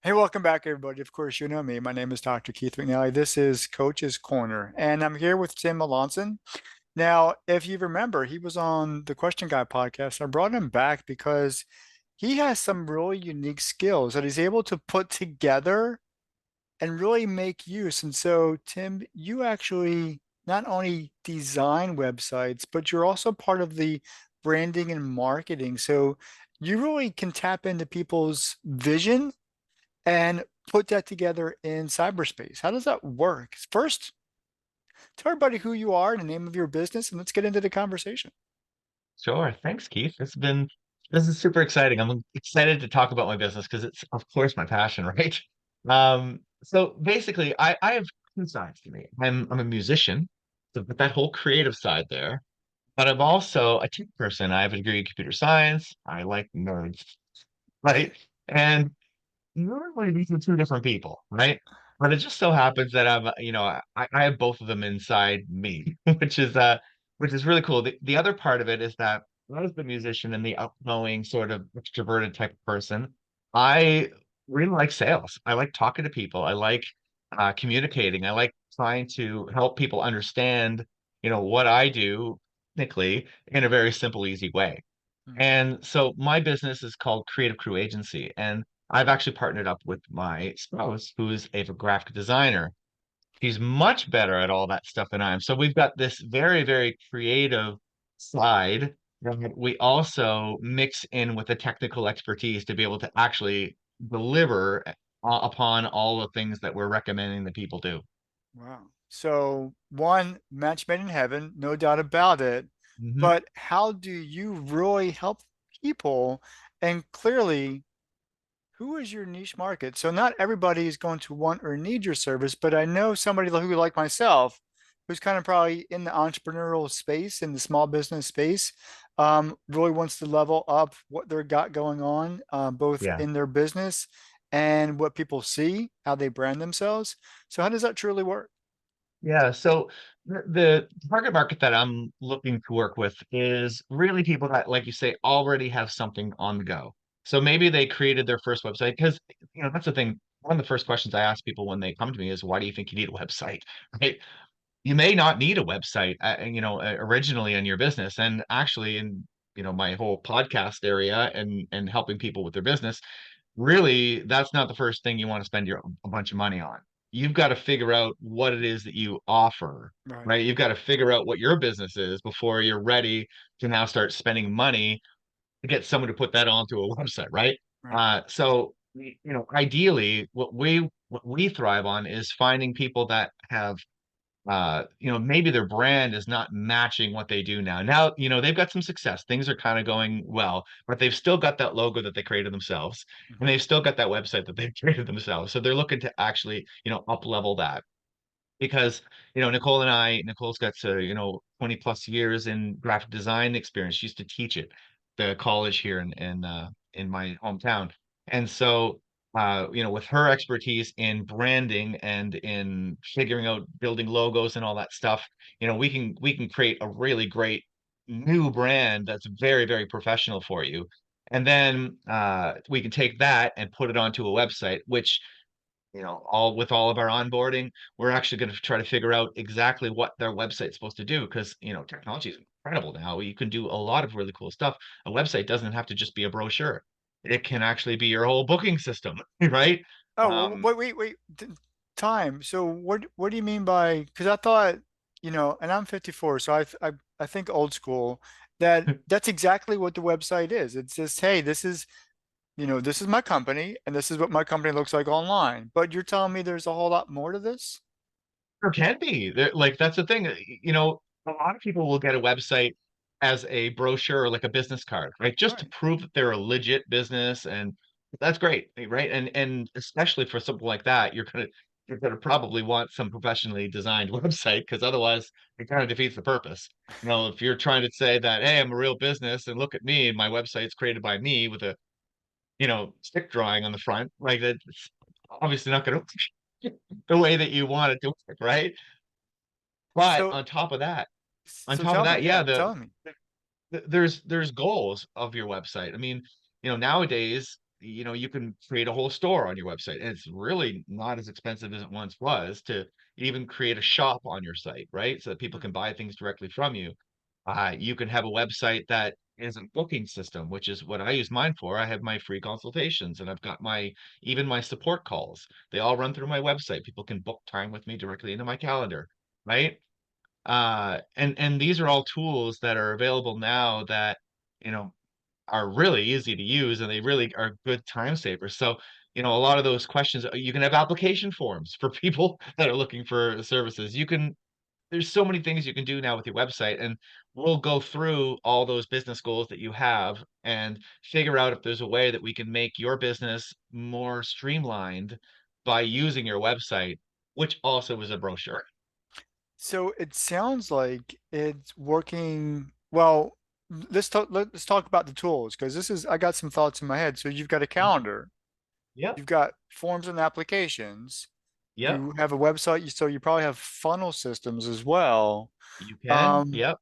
Hey, welcome back, everybody. Of course, you know me. My name is Dr. Keith McNally. This is Coach's Corner, and I'm here with Tim Melanson. Now, if you remember, he was on the Question Guy podcast. I brought him back because he has some really unique skills that he's able to put together and really make use. And so, Tim, you actually not only design websites, but you're also part of the branding and marketing. So you really can tap into people's vision and put that together in cyberspace. How does that work? First, tell everybody who you are and the name of your business, and let's get into the conversation. Sure. Thanks, Keith. This is super exciting. I'm excited to talk about my business because it's of course my passion, right? So basically I have two sides to me. I'm a musician, so but that whole creative side there, but I'm also a tech person. I have a degree in computer science. I like nerds, right? And normally these are two different people, right? But it just so happens that I have both of them inside me, which is really cool. The other part of it is that as the musician and the outgoing sort of extroverted type of person, I really like sales. I like talking to people. I like communicating. I like trying to help people understand, what I do technically in a very simple, easy way. Mhm. And so my business is called Creative Crew Agency, and I've actually partnered up with my spouse, who is a graphic designer. He's much better at all that stuff than I am. So we've got this very, very creative side that we also mix in with the technical expertise to be able to actually deliver upon all the things that we're recommending that people do. Wow. So, one, match made in heaven, no doubt about it. Hmm. But how do you really help people? And clearly, who is your niche market? So not everybody is going to want or need your service, but I know somebody who, like myself, who's kind of probably in the entrepreneurial space, in the small business space, really wants to level up what they've got going on, both Yeah. in their business and what people see, how they brand themselves. So how does that truly work? Yeah, so the target market that I'm looking to work with is really people that, like you say, already have something on the go. So maybe they created their first website because, that's the thing. One of the first questions I ask people when they come to me is, why do you think you need a website? Right? You may not need a website, originally in your business. And actually in, my whole podcast area and helping people with their business, really that's not the first thing you want to spend a bunch of money on. You've got to figure out what it is that you offer, Right, right? You've got to figure out what your business is before you're ready to now start spending money to get someone to put that onto a website, right? right. Ideally what we thrive on is finding people that have maybe their brand is not matching what they do now. Now, they've got some success. Things are kind of going well, but they've still got that logo that they created themselves, and Mhm. they've still got that website that they've created themselves. So they're looking to actually, up level that because, Nicole's got 20 plus years in graphic design experience. She used to teach at the college here in my hometown. And so with her expertise in branding and in figuring out building logos and all that stuff, we can create a really great new brand that's very, very professional for you. And then we can take that and put it onto a website, which all of our onboarding, we're actually going to try to figure out exactly what their website's supposed to do because, technology is incredible now. You can do a lot of really cool stuff. A website doesn't have to just be a brochure. It can actually be your whole booking system, right? Oh, well, Um, wait. Time. So what do you mean by, because I thought, and I'm 54, so I think old school, that that's exactly what the website is. It's just, hey, this is my company and this is what my company looks like online. But you're telling me there's a whole lot more to this? there can be. Like that's the thing. A lot of people will get a website as a brochure or like a business card, right? Just to Right. prove that they're a legit business, and that's great, right? And especially for something like that, you're gonna probably want some professionally designed website because otherwise it kind of defeats the purpose. If you're trying to say that, hey, I'm a real business and look at me, and my website's created by me with a stick drawing on the front, like that's obviously not going to the way that you want it to work, right? But So on so top of tell me, that, yeah, yeah, tell me. there's goals of your website. I mean, nowadays, you can create a whole store on your website. And it's really not as expensive as it once was to even create a shop on your site, right? So that people can buy things directly from you. You can have a website that is a booking system, which is what I use mine for. I have my free consultations and I've got even my support calls. They all run through my website. People can book time with me directly into my calendar, right? And these are all tools that are available now that, you know, are really easy to use and they really are good time savers. So, a lot of those questions, you can have application forms for people that are looking for services. There's so many things you can do now with your website, and we'll go through all those business goals that you have and figure out if there's a way that we can make your business more streamlined by using your website, which also is a brochure. So it sounds like it's working well. Let's talk about the tools because this is I got some thoughts in my head. So you've got a Mhm. calendar, Yep. you've got forms and applications, Yep. you have a website, so you probably have funnel systems as well. You can. Um, Yep.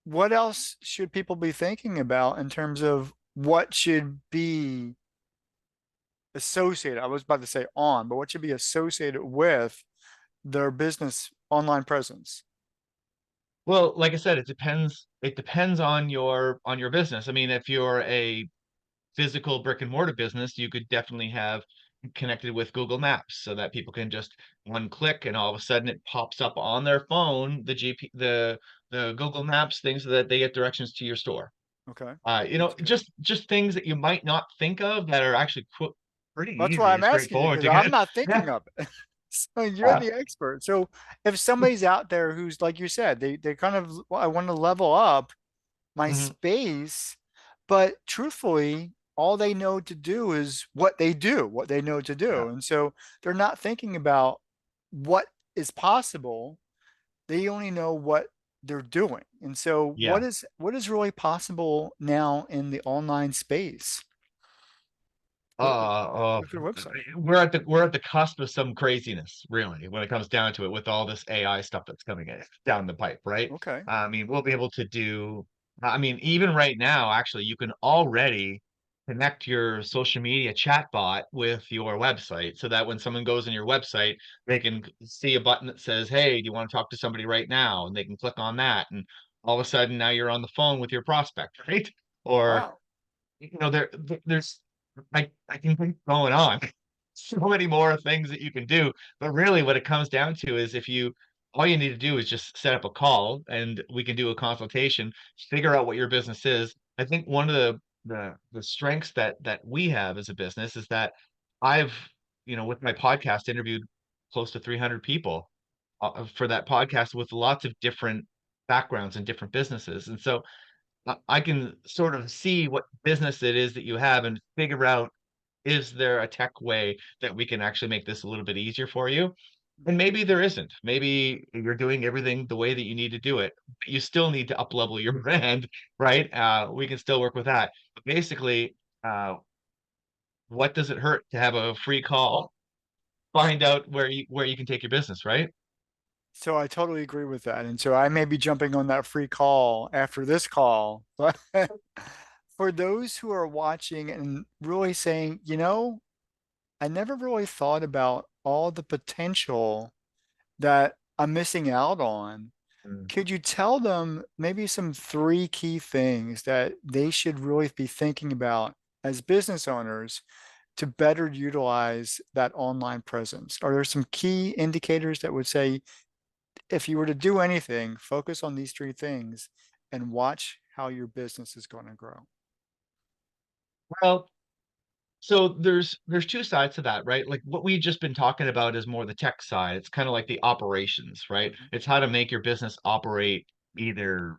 what else should people be thinking about in terms of what should be associated? I was about to say on, but what should be associated with their business online presence? Well, like I said, it depends on your business. I mean, if you're a physical brick and mortar business, you could definitely have connected with Google Maps so that people can just one click and all of a sudden it pops up on their phone, the Google Maps thing so that they get directions to your store. Okay, that's good. Just things that you might not think of that are actually pretty That's why easy I'm and asking you straightforward because to I'm get. not Yeah. thinking of it. So you're Yeah. the expert. So if somebody's out there who's like you said, they kind of well, I want to level up my Mhm. space, but truthfully, all they know to do is what they know to do. Yeah. And so they're not thinking about what is possible. They only know what they're doing. And so Yeah. what is really possible now in the online space with, Uh, with their website? we're at the cusp of some craziness, really, when it comes down to it, with all this AI stuff that's coming down the pipe, right? Okay. I mean, we'll be able to do. I mean, even right now, actually, you can already connect your social media chatbot with your website, so that when someone goes on your website, they can see a button that says, "Hey, do you want to talk to somebody right now?" And they can click on that, and all of a sudden, now you're on the phone with your prospect, right? Or Wow. there's I can keep going on. So many more things that you can do. But really what it comes down to is if you all you need to do is just set up a call and we can do a consultation, figure out what your business is. I think one of the strengths that we have as a business is that I've, with my podcast interviewed close to 300 people for that podcast with lots of different backgrounds and different businesses. And so I can sort of see what business it is that you have and figure out, is there a tech way that we can actually make this a little bit easier for you? And maybe there isn't. Maybe you're doing everything the way that you need to do it. But you still need to up level your brand, right? We can still work with that. But basically, uh, what does it hurt to have a free call? Find out where you can take your business, right? So I totally agree with that. And so I may be jumping on that free call after this call. But for those who are watching and really saying, I never really thought about all the potential that I'm missing out on. Mm. Could you tell them maybe some three key things that they should really be thinking about as business owners to better utilize that online presence? Are there some key indicators that would say, if you were to do anything, focus on these three things and watch how your business is going to grow? Well, so there's two sides to that, right? Like what we've just been talking about is more the tech side. It's kind of like the operations, right? Mhm. It's how to make your business operate either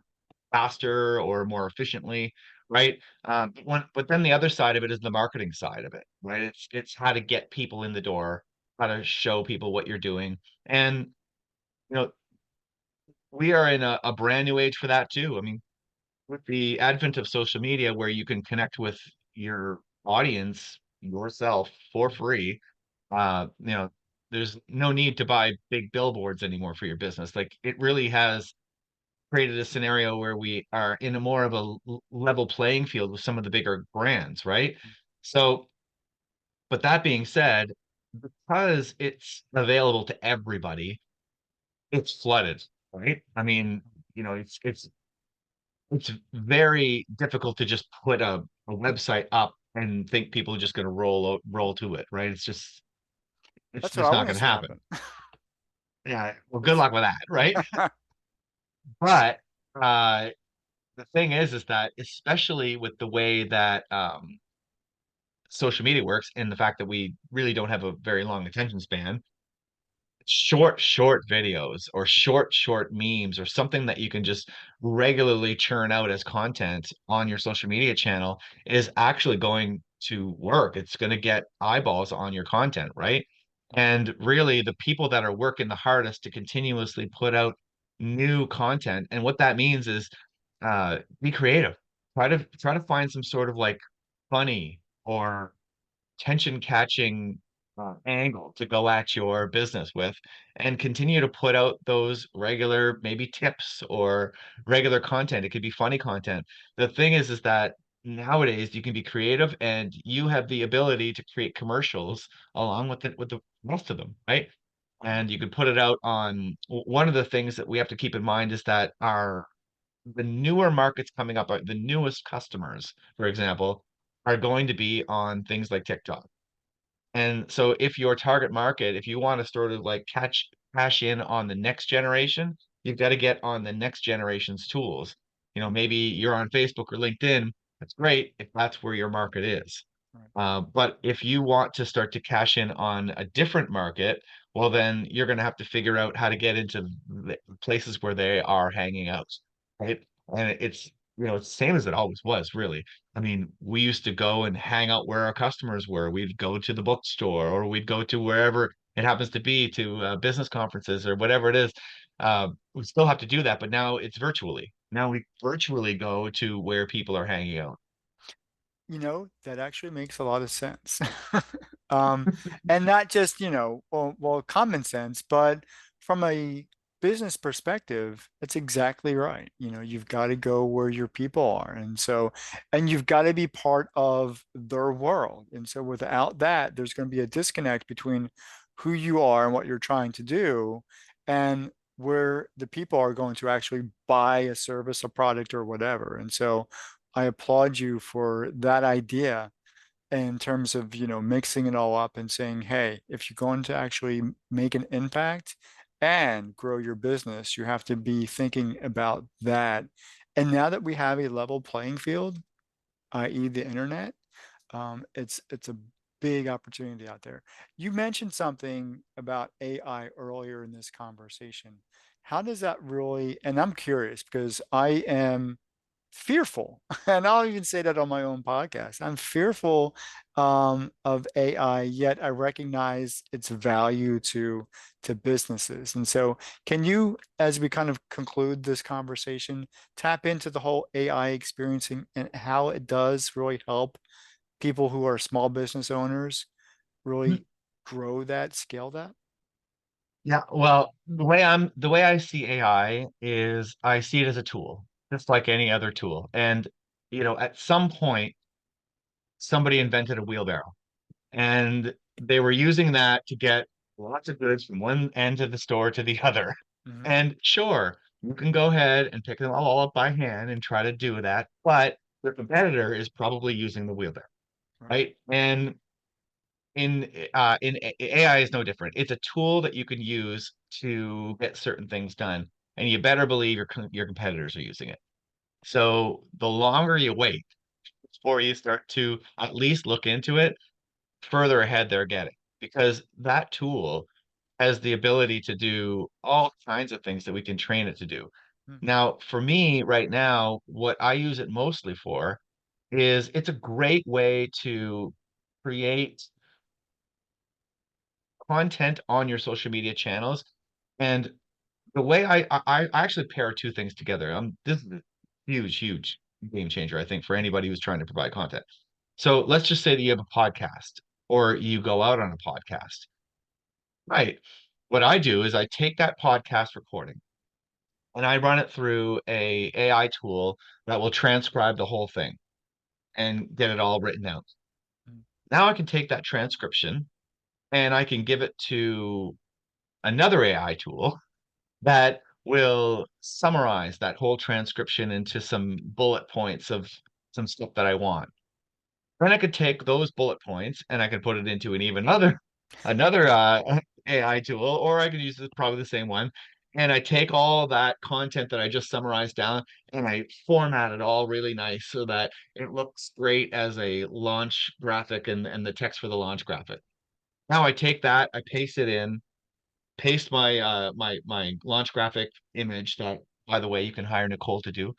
faster or more efficiently, right? But then the other side of it is the marketing side of it, right? It's how to get people in the door, how to show people what you're doing, and you know we are in a brand new age for that too. I mean, with the advent of social media, where you can connect with your audience yourself for free, there's no need to buy big billboards anymore for your business. Like it really has created a scenario where we are in a more of a level playing field with some of the bigger brands, right? So But that being said, because it's available to everybody, it's flooded, right? I mean, it's very difficult to just put a website up and think people are just going to roll to it, right? It's That's what I just not want to going to see happen. happen. Yeah, well, good It's luck with that, right? But uh, the thing is that especially with the way that social media works and the fact that we really don't have a very long attention span, short videos or short memes or something that you can just regularly churn out as content on your social media channel is actually going to work. It's going to get eyeballs on your content, right? And really, the people that are working the hardest to continuously put out new content, and what that means is be creative. Try to find some sort of like funny or tension catching angle to go at your business with and continue to put out those regular maybe tips or regular content. It could be funny content. The thing is that nowadays you can be creative and you have the ability to create commercials along with the rest of them, right? And you can put it out on one of the things that we have to keep in mind is that our the newer markets coming up, the newest customers, for example, are going to be on things like TikTok. And so if your target market, if you want to sort of like cash in on the next generation, you've got to get on the next generation's tools. Maybe you're on Facebook or LinkedIn. That's great if that's where your market is. right. But if you want to start to cash in on a different market, well, then you're going to have to figure out how to get into the places where they are hanging out, right? And it's the same as it always was, really. I mean, we used to go and hang out where our customers were. We'd go to the bookstore or we'd go to wherever it happens to be to business conferences or whatever it is. We still have to do that, but now it's virtually. Now we virtually go to where people are hanging out. That actually makes a lot of sense. Um, and not just, well, common sense, but from a business perspective, it's exactly right. You've got to go where your people are. And you've got to be part of their world. And so without that, there's going to be a disconnect between who you are and what you're trying to do and where the people are going to actually buy a service, a product, or whatever. And so I applaud you for that idea in terms of, mixing it all up and saying, hey, if you're going to actually make an impact and grow your business, you have to be thinking about that. And now that we have a level playing field, i.e. the internet, it's a big opportunity out there. You mentioned something about AI earlier in this conversation. How does that really, and I'm curious because I am fearful, and I'll even say that on my own podcast. I'm fearful of AI, yet I recognize its value to businesses. And so, can you, as we kind of conclude this conversation, tap into the whole AI experiencing and how it does really help people who are small business owners really grow that, scale that? Yeah, well, the way I see AI is I see it as a tool, just like any other tool. And at some point, somebody invented a wheelbarrow, and they were using that to get lots of goods from one end of the store to the other. Hmm. And sure, you can go ahead and pick them all up by hand and try to do that, but their competitor is probably using the wheelbarrow, Right. right? And AI is no different. It's a tool that you can use to get certain things done, and you better believe your competitors are using it. So the longer you wait before you start to at least look into it, further ahead they're getting because that tool has the ability to do all kinds of things that we can train it to do. Mm, Now, for me right now, what I use it mostly for is it's a great way to create content on your social media channels. And the way I actually pair two things together. This is a huge game changer, I think, for anybody who's trying to provide content. So let's just say that you have a podcast or you go out on a podcast. Right. What I do is I take that podcast recording and I run it through a AI tool that will transcribe the whole thing and get it all written out. mm, Now I can take that transcription and I can give it to another AI tool that will summarize that whole transcription into some bullet points of some stuff that I want. Then I could take those bullet points and I could put it into an even another AI tool, or I could use probably the same one. And I take all that content that I just summarized down and I format it all really nice so that it looks great as a launch graphic and the text for the launch graphic. Now I take that, I paste it in, paste my launch graphic image that, by the way, you can hire Nicole to do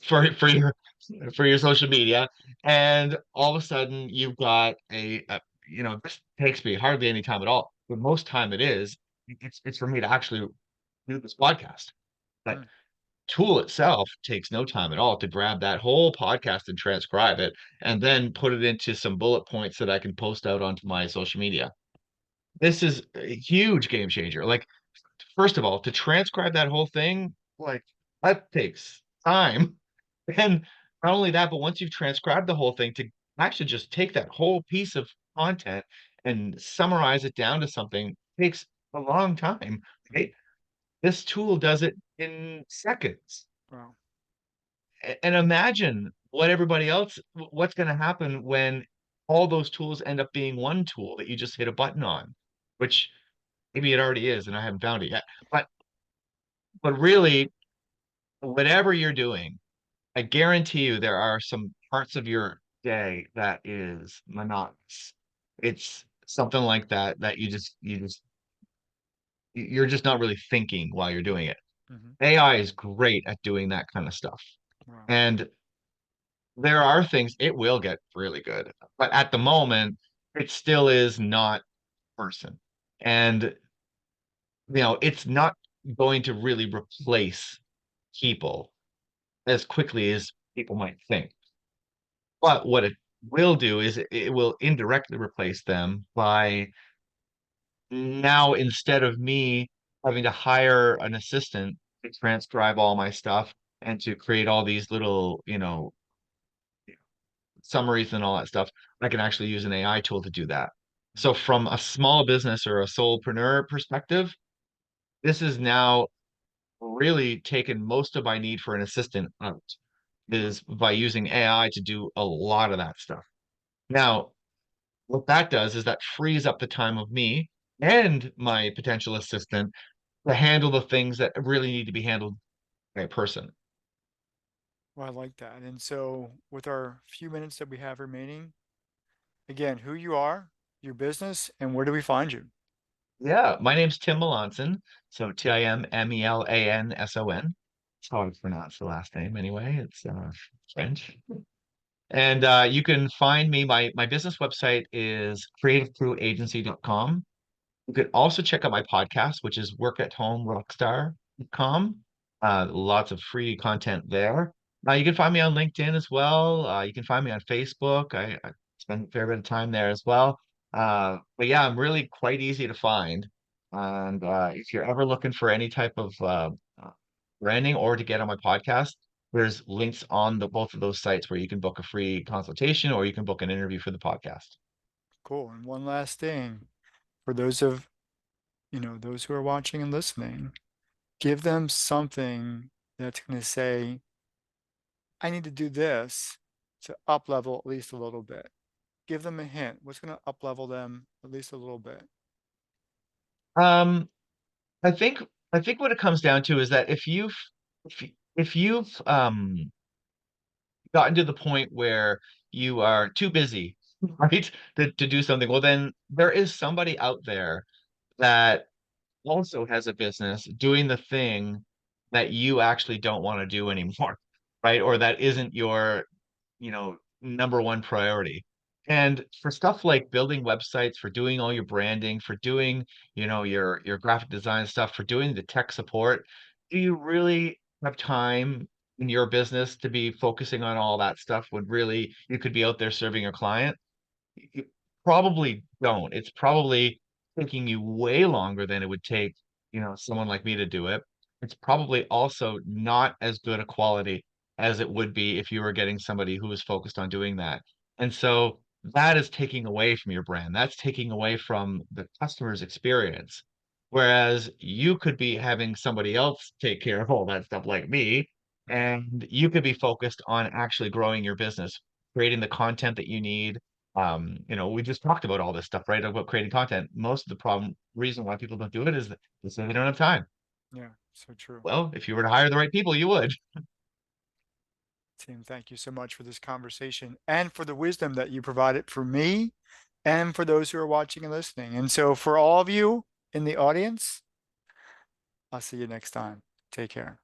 for your social media, and all of a sudden you've got this takes me hardly any time at all. But most time it's for me to actually do this podcast. But Hmm. tool itself takes no time at all to grab that whole podcast and transcribe it, and then put it into some bullet points that I can post out onto my social media. This is a huge game changer. Like, first of all, to transcribe that whole thing, like that takes time. And not only that, but once you've transcribed the whole thing, to actually just take that whole piece of content and summarize it down to something takes a long time, Hmm. right? This tool does it in seconds. Wow. And imagine what's going to happen when all those tools end up being one tool that you just hit a button on, which maybe it already is, and I haven't found it yet. But really, whatever you're doing, I guarantee you there are some parts of your day that is monotonous. It's something like that that you're just not really thinking while you're doing it. Hmm. AI is great at doing that kind of stuff. Wow. And there are things it will get really good, but at the moment, it still is not person. And it's not going to really replace people as quickly as people might think. But what it will do is it will indirectly replace them by, now, instead of me having to hire an assistant to transcribe all my stuff and to create all these little, summaries and all that stuff, I can actually use an AI tool to do that. So from a small business or a solopreneur perspective, this is now really taken most of my need for an assistant out, Wow. is by using AI to do a lot of that stuff. Now, what that does is that frees up the time of me and my potential assistant to handle the things that really need to be handled by a person. Well, I like that. And so, with our few minutes that we have remaining, again, who you are, your business, and where do we find you? Yeah, my name's Tim Melanson. So Timmelanson. That's how I pronounce the last name anyway. It's French. And you can find me. My business website is creativecrewagency.com. You could also check out my podcast, which is workathomerockstar.com. Lots of free content there. You can find me on LinkedIn as well. You can find me on Facebook. I spend a fair bit of time there as well. But yeah, I'm really quite easy to find. And if you're ever looking for any type of branding or to get on my podcast, there's links on the both of those sites where you can book a free consultation or you can book an interview for the podcast. Cool. And one last thing for those who are watching and listening, give them something that's going to say, I need to do this to up level at least a little bit. Give them a hint. What's going to up level them at least a little bit? Um, I think I think what it comes down to is that if you've gotten to the point where you are too busy, right, to do something, well, then there is somebody out there that also has a business doing the thing that you actually don't want to do anymore, right? Or that isn't your, number one priority. And for stuff like building websites, for doing all your branding, for doing, your graphic design stuff, for doing the tech support, do you really have time in your business to be focusing on all that stuff when really you could be out there serving your client? You probably don't. It's probably taking you way longer than it would take, someone like me to do it. It's probably also not as good a quality as it would be if you were getting somebody who was focused on doing that. And so that is taking away from your brand. That's taking away from the customer's experience. Whereas you could be having somebody else take care of all that stuff like me, Mhm. and you could be focused on actually growing your business, creating the content that you need. We just talked about all this stuff, right? About creating content. Most of the reason why people don't do it is that they say they don't have time. Yeah, so true. Well, if you were to hire the right people, you would. Tim, thank you so much for this conversation and for the wisdom that you provided for me and for those who are watching and listening. And so, for all of you in the audience, I'll see you next time. Take care.